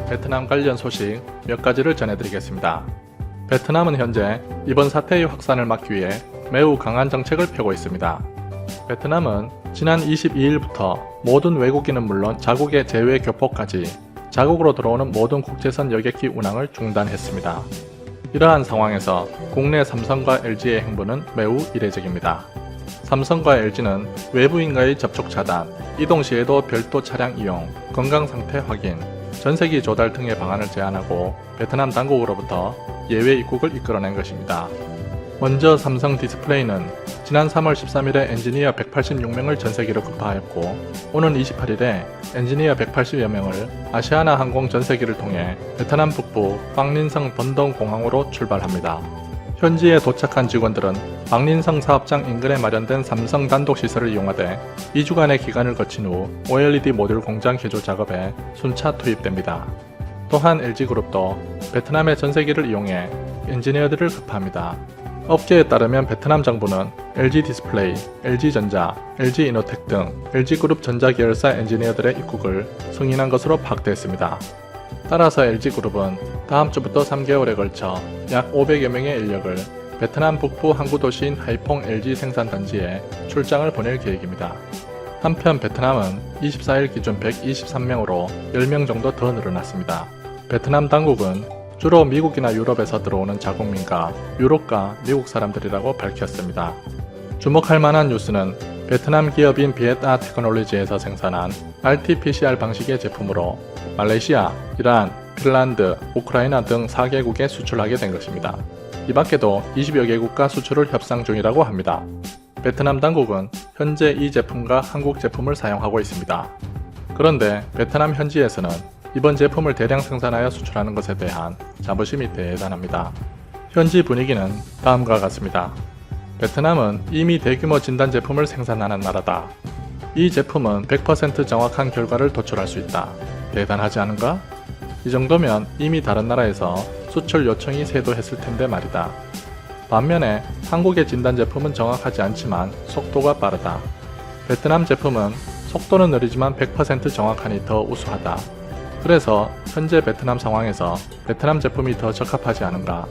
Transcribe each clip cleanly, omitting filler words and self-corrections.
베트남 관련 소식 몇 가지를 전해드리겠습니다. 베트남은 현재 이번 사태의 확산을 막기 위해 매우 강한 정책을 펴고 있습니다. 베트남은 지난 22일부터 모든 외국인은 물론 자국의 제외 교포까지 자국으로 들어오는 모든 국제선 여객기 운항을 중단했습니다. 이러한 상황에서 국내 삼성과 LG의 행보는 매우 이례적입니다. 삼성과 LG는 외부인과의 접촉 차단, 이동 시에도 별도 차량 이용, 건강 상태 확인, 전세기 조달 등의 방안을 제안하고 베트남 당국으로부터 예외 입국을 이끌어낸 것입니다. 먼저 삼성 디스플레이는 지난 3월 13일에 엔지니어 186명을 전세기로 급파하였고 오는 28일에 엔지니어 180여 명을 아시아나 항공 전세기를 통해 베트남 북부 빵린성 번동 공항으로 출발합니다. 현지에 도착한 직원들은 빵린성 사업장 인근에 마련된 삼성 단독 시설을 이용하되 2주간의 기간을 거친 후 OLED 모듈 공장 개조 작업에 순차 투입됩니다. 또한 LG그룹도 베트남의 전세기를 이용해 엔지니어들을 급파합니다. 업계에 따르면 베트남 정부는 LG 디스플레이, LG전자, LG이노텍 등 LG그룹 전자계열사 엔지니어들의 입국을 승인한 것으로 파악됐습니다. 따라서 LG그룹은 다음 주부터 3개월에 걸쳐 약 500여 명의 인력을 베트남 북부 항구 도시인 하이퐁 LG 생산단지에 출장을 보낼 계획입니다. 한편 베트남은 24일 기준 123명으로 10명 정도 더 늘어났습니다. 베트남 당국은 주로 미국이나 유럽에서 들어오는 자국민과 유럽과 미국 사람들이라고 밝혔습니다. 주목할 만한 뉴스는 베트남 기업인 비엣아 테크놀로지에서 생산한 RT-PCR 방식의 제품으로 말레이시아, 이란, 핀란드, 우크라이나 등 4개국에 수출하게 된 것입니다. 이 밖에도 20여 개국과 수출을 협상 중이라고 합니다. 베트남 당국은 현재 이 제품과 한국 제품을 사용하고 있습니다. 그런데 베트남 현지에서는 이번 제품을 대량 생산하여 수출하는 것에 대한 자부심이 대단합니다. 현지 분위기는 다음과 같습니다. 베트남은 이미 대규모 진단 제품을 생산하는 나라다. 이 제품은 100% 정확한 결과를 도출할 수 있다. 대단하지 않은가? 이 정도면 이미 다른 나라에서 수출 요청이 쇄도했을 텐데 말이다. 반면에 한국의 진단 제품은 정확하지 않지만 속도가 빠르다. 베트남 제품은 속도는 느리지만 100% 정확하니 더 우수하다. 그래서 현재 베트남 상황에서 베트남 제품이 더 적합하지 않은가?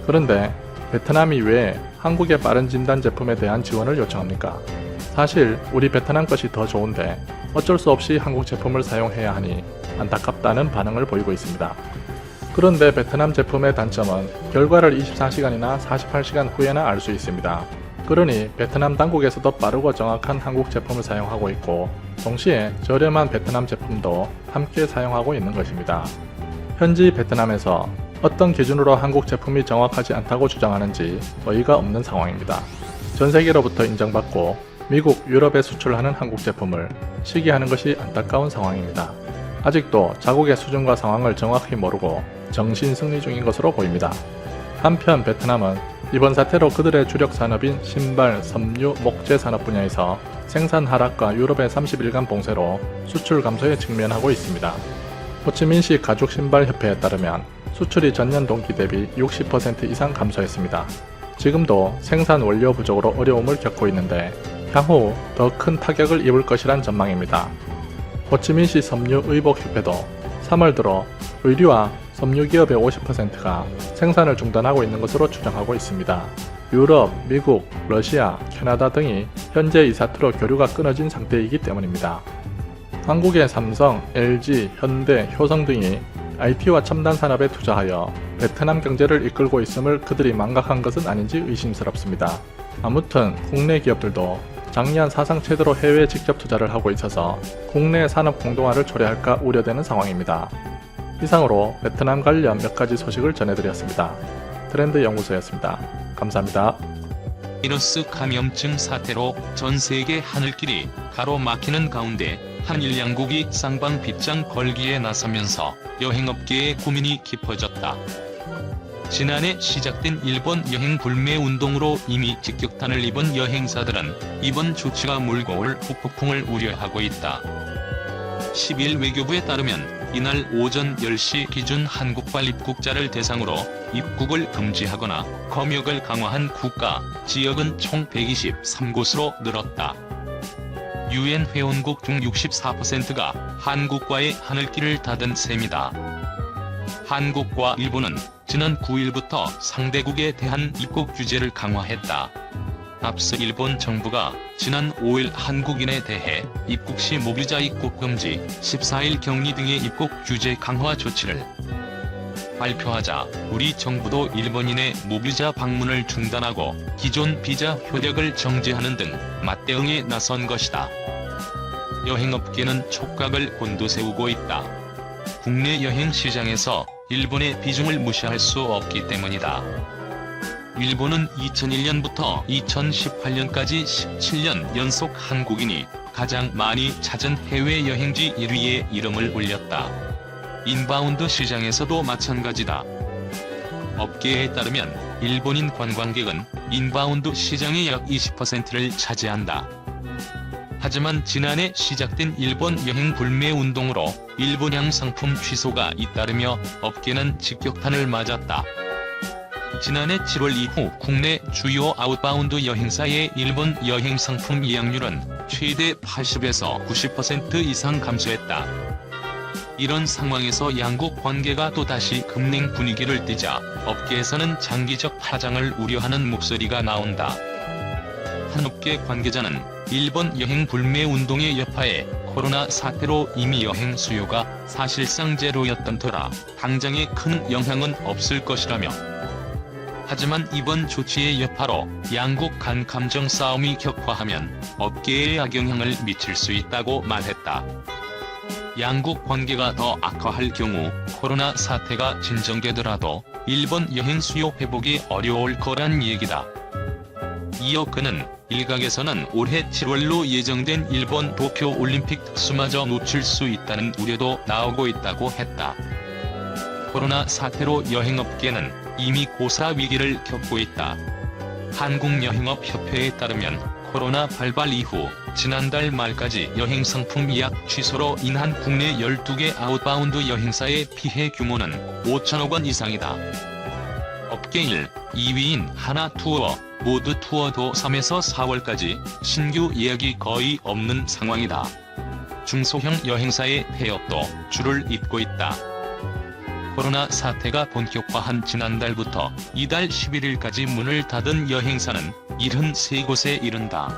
그런데 베트남이 왜 한국의 빠른 진단 제품에 대한 지원을 요청합니까? 사실 우리 베트남 것이 더 좋은데 어쩔 수 없이 한국 제품을 사용해야 하니 안타깝다는 반응을 보이고 있습니다. 그런데 베트남 제품의 단점은 결과를 24시간이나 48시간 후에나 알 수 있습니다. 그러니 베트남 당국에서도 빠르고 정확한 한국 제품을 사용하고 있고 동시에 저렴한 베트남 제품도 함께 사용하고 있는 것입니다. 현지 베트남에서 어떤 기준으로 한국 제품이 정확하지 않다고 주장하는지 어이가 없는 상황입니다. 전 세계로부터 인정받고 미국, 유럽에 수출하는 한국 제품을 시기하는 것이 안타까운 상황입니다. 아직도 자국의 수준과 상황을 정확히 모르고 정신 승리 중인 것으로 보입니다. 한편 베트남은 이번 사태로 그들의 주력 산업인 신발, 섬유, 목재 산업 분야에서 생산 하락과 유럽의 30일간 봉쇄로 수출 감소에 직면하고 있습니다. 호치민시 가죽 신발 협회에 따르면 수출이 전년 동기 대비 60% 이상 감소했습니다. 지금도 생산 원료 부족으로 어려움을 겪고 있는데 향후 더 큰 타격을 입을 것이란 전망입니다. 호치민시 섬유 의복 협회도 3월 들어 의류와 섬유 기업의 50%가 생산을 중단하고 있는 것으로 추정하고 있습니다. 유럽, 미국, 러시아, 캐나다 등이 현재 이 사태로 교류가 끊어진 상태이기 때문입니다. 한국의 삼성, LG, 현대, 효성 등이 IT와 첨단 산업에 투자하여 베트남 경제를 이끌고 있음을 그들이 망각한 것은 아닌지 의심스럽습니다. 아무튼 국내 기업들도 작년 사상 최대로 해외 직접 투자를 하고 있어서 국내 산업 공동화를 초래할까 우려되는 상황입니다. 이상으로 베트남 관련 몇 가지 소식을 전해드렸습니다. 트렌드 연구소였습니다. 감사합니다. 바이러스 감염증 사태로 전 세계 하늘길이 가로막히는 가운데 한일 양국이 쌍방빗장 걸기에 나서면서 여행업계의 고민이 깊어졌다. 지난해 시작된 일본 여행 불매 운동으로 이미 직격탄을 입은 여행사들은 이번 조치가 몰고 올 후폭풍을 우려하고 있다. 10일 외교부에 따르면 이날 오전 10시 기준 한국발 입국자를 대상으로 입국을 금지하거나 검역을 강화한 국가, 지역은 총 123곳으로 늘었다. UN 회원국 중 64%가 한국과의 하늘길을 닫은 셈이다. 한국과 일본은 지난 9일부터 상대국에 대한 입국 규제를 강화했다. 앞서 일본 정부가 지난 5일 한국인에 대해 입국 시 모비자 입국 금지, 14일 격리 등의 입국 규제 강화 조치를 발표하자 우리 정부도 일본인의 모비자 방문을 중단하고 기존 비자 효력을 정지하는 등 맞대응에 나선 것이다. 여행업계는 촉각을 곤두세우고 있다. 국내 여행 시장에서 일본의 비중을 무시할 수 없기 때문이다. 일본은 2001년부터 2018년까지 17년 연속 한국인이 가장 많이 찾은 해외 여행지 1위에 이름을 올렸다. 인바운드 시장에서도 마찬가지다. 업계에 따르면 일본인 관광객은 인바운드 시장의 약 20%를 차지한다. 하지만 지난해 시작된 일본 여행 불매 운동으로 일본향 상품 취소가 잇따르며 업계는 직격탄을 맞았다. 지난해 7월 이후 국내 주요 아웃바운드 여행사의 일본 여행 상품 예약률은 최대 80에서 90% 이상 감소했다. 이런 상황에서 양국 관계가 또다시 급냉 분위기를 띠자 업계에서는 장기적 파장을 우려하는 목소리가 나온다. 한 업계 관계자는 일본 여행 불매 운동의 여파에 코로나 사태로 이미 여행 수요가 사실상 제로였던 터라 당장에 큰 영향은 없을 것이라며, 하지만 이번 조치의 여파로 양국 간 감정 싸움이 격화하면 업계에 악영향을 미칠 수 있다고 말했다. 양국 관계가 더 악화할 경우 코로나 사태가 진정되더라도 일본 여행 수요 회복이 어려울 거란 얘기다. 이어 그는 일각에서는 올해 7월로 예정된 일본 도쿄 올림픽 특수마저 놓칠 수 있다는 우려도 나오고 있다고 했다. 코로나 사태로 여행업계는 이미 고사 위기를 겪고 있다. 한국여행업협회에 따르면 코로나 발발 이후 지난달 말까지 여행상품 예약 취소로 인한 국내 12개 아웃바운드 여행사의 피해 규모는 5천억 원 이상이다. 업계 1, 2위인 하나투어, 모두투어도 3에서 4월까지 신규 예약이 거의 없는 상황이다. 중소형 여행사의 폐업도 줄을 잇고 있다. 코로나 사태가 본격화한 지난달부터 이달 11일까지 문을 닫은 여행사는 73곳에 이른다.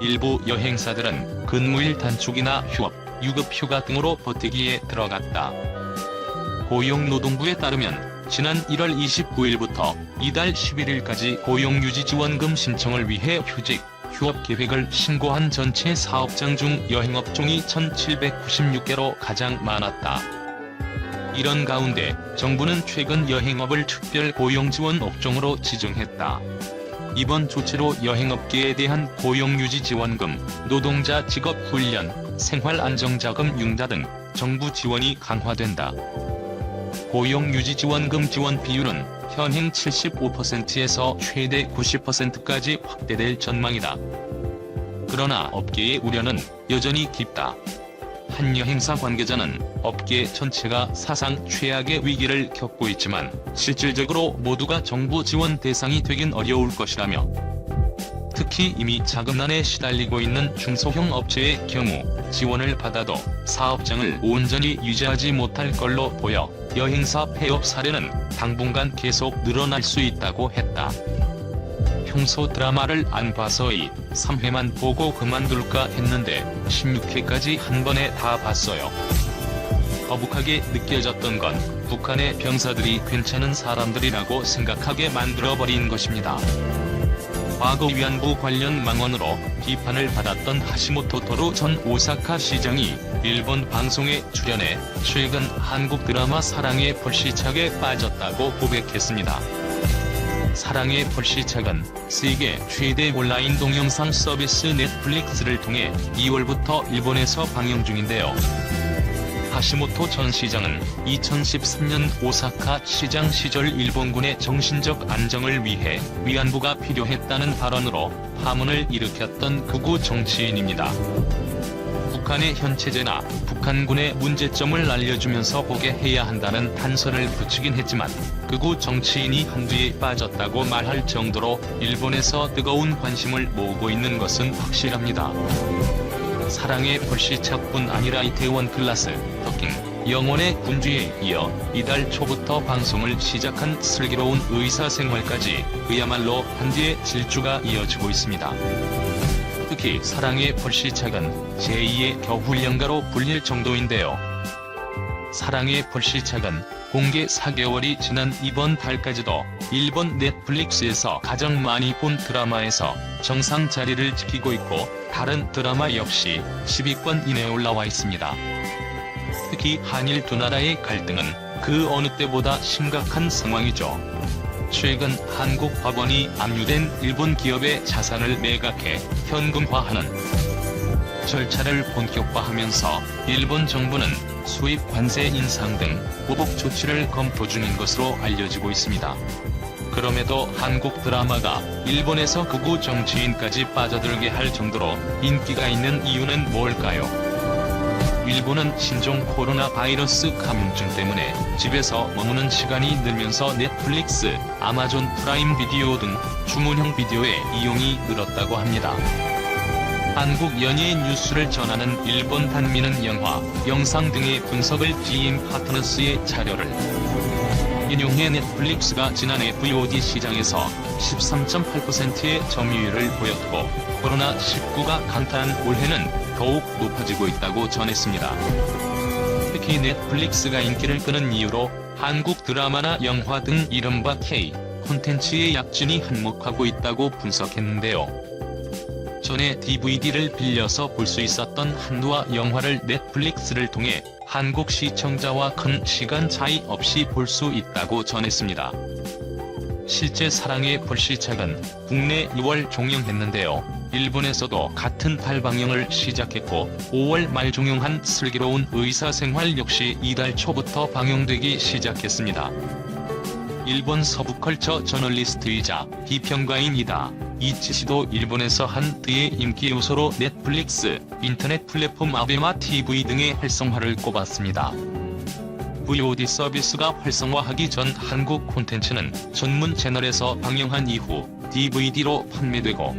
일부 여행사들은 근무일 단축이나 휴업, 유급휴가 등으로 버티기에 들어갔다. 고용노동부에 따르면 지난 1월 29일부터 이달 11일까지 고용유지지원금 신청을 위해 휴직, 휴업 계획을 신고한 전체 사업장 중 여행업종이 1796개로 가장 많았다. 이런 가운데 정부는 최근 여행업을 특별 고용지원 업종으로 지정했다. 이번 조치로 여행업계에 대한 고용유지지원금, 노동자 직업훈련, 생활안정자금 융자 등 정부 지원이 강화된다. 고용유지지원금 지원 비율은 현행 75%에서 최대 90%까지 확대될 전망이다. 그러나 업계의 우려는 여전히 깊다. 한 여행사 관계자는 업계 전체가 사상 최악의 위기를 겪고 있지만 실질적으로 모두가 정부 지원 대상이 되긴 어려울 것이라며, 특히 이미 자금난에 시달리고 있는 중소형 업체의 경우 지원을 받아도 사업장을 온전히 유지하지 못할 걸로 보여 여행사 폐업 사례는 당분간 계속 늘어날 수 있다고 했다. 평소 드라마를 안 봐서이 3회만 보고 그만둘까 했는데 16회까지 한 번에 다 봤어요. 거북하게 느껴졌던 건 북한의 병사들이 괜찮은 사람들이라고 생각하게 만들어버린 것입니다. 과거 위안부 관련 망언으로 비판을 받았던 하시모토 토루 전 오사카 시장이 일본 방송에 출연해 최근 한국 드라마 사랑의 불시착에 빠졌다고 고백했습니다. 사랑의 불시착은 세계 최대 온라인 동영상 서비스 넷플릭스를 통해 2월부터 일본에서 방영 중인데요. 하시모토 전 시장은 2013년 오사카 시장 시절 일본군의 정신적 안정을 위해 위안부가 필요했다는 발언으로 파문을 일으켰던 극우 정치인입니다. 북한의 현체제나 북한군의 문제점을 알려주면서 보게 해야 한다는 단서를 붙이긴 했지만 극우 정치인이 한두에 빠졌다고 말할 정도로 일본에서 뜨거운 관심을 모으고 있는 것은 확실합니다. 사랑의 불시착뿐 아니라 이태원 클라스, 더킹, 영혼의 군주에 이어 이달 초부터 방송을 시작한 슬기로운 의사생활까지 그야말로 한디의 질주가 이어지고 있습니다. 특히 사랑의 불시착은 제2의 겨울연가로 불릴 정도인데요. 사랑의 불시착은 공개 4개월이 지난 이번 달까지도 일본 넷플릭스에서 가장 많이 본 드라마에서 정상 자리를 지키고 있고 다른 드라마 역시 10위권 이내에 올라와 있습니다. 특히 한일 두 나라의 갈등은 그 어느 때보다 심각한 상황이죠. 최근 한국 법원이 압류된 일본 기업의 자산을 매각해 현금화하는 절차를 본격화하면서 일본 정부는 수입 관세 인상 등 보복 조치를 검토 중인 것으로 알려지고 있습니다. 그럼에도 한국 드라마가 일본에서 극우 정치인까지 빠져들게 할 정도로 인기가 있는 이유는 뭘까요? 일본은 신종 코로나 바이러스 감염증 때문에 집에서 머무는 시간이 늘면서 넷플릭스, 아마존 프라임 비디오 등 주문형 비디오의 이용이 늘었다고 합니다. 한국 연예인 뉴스를 전하는 일본 단민은 영화, 영상 등의 분석을 GM 파트너스의 자료를 인용해 넷플릭스가 지난해 VOD 시장에서 13.8%의 점유율을 보였고 코로나19가 강타한 올해는 더욱 높아지고 있다고 전했습니다. 특히 넷플릭스가 인기를 끄는 이유로 한국 드라마나 영화 등 이른바 K 콘텐츠의 약진이 한몫하고 있다고 분석했는데요. 전에 DVD를 빌려서 볼 수 있었던 한두와 영화를 넷플릭스를 통해 한국 시청자와 큰 시간 차이 없이 볼 수 있다고 전했습니다. 실제 사랑의 불시착은 국내 2월 종영했는데요. 일본에서도 같은 달 방영을 시작했고 5월 말 종영한 슬기로운 의사생활 역시 이달 초부터 방영되기 시작했습니다. 일본 서부컬처 저널리스트이자 비평가인이다. 이치 씨도 일본에서 한때의 인기 요소로 넷플릭스, 인터넷 플랫폼 아베마 TV 등의 활성화를 꼽았습니다. VOD 서비스가 활성화하기 전 한국 콘텐츠는 전문 채널에서 방영한 이후 DVD로 판매되고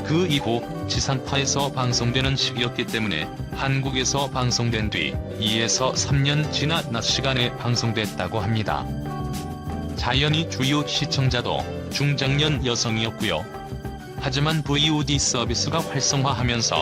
그 이후 지상파에서 방송되는 시기였기 때문에 한국에서 방송된 뒤 2에서 3년 지난 낮 시간에 방송됐다고 합니다. 자연히 주요 시청자도 중장년 여성이었고요. 하지만 VOD 서비스가 활성화하면서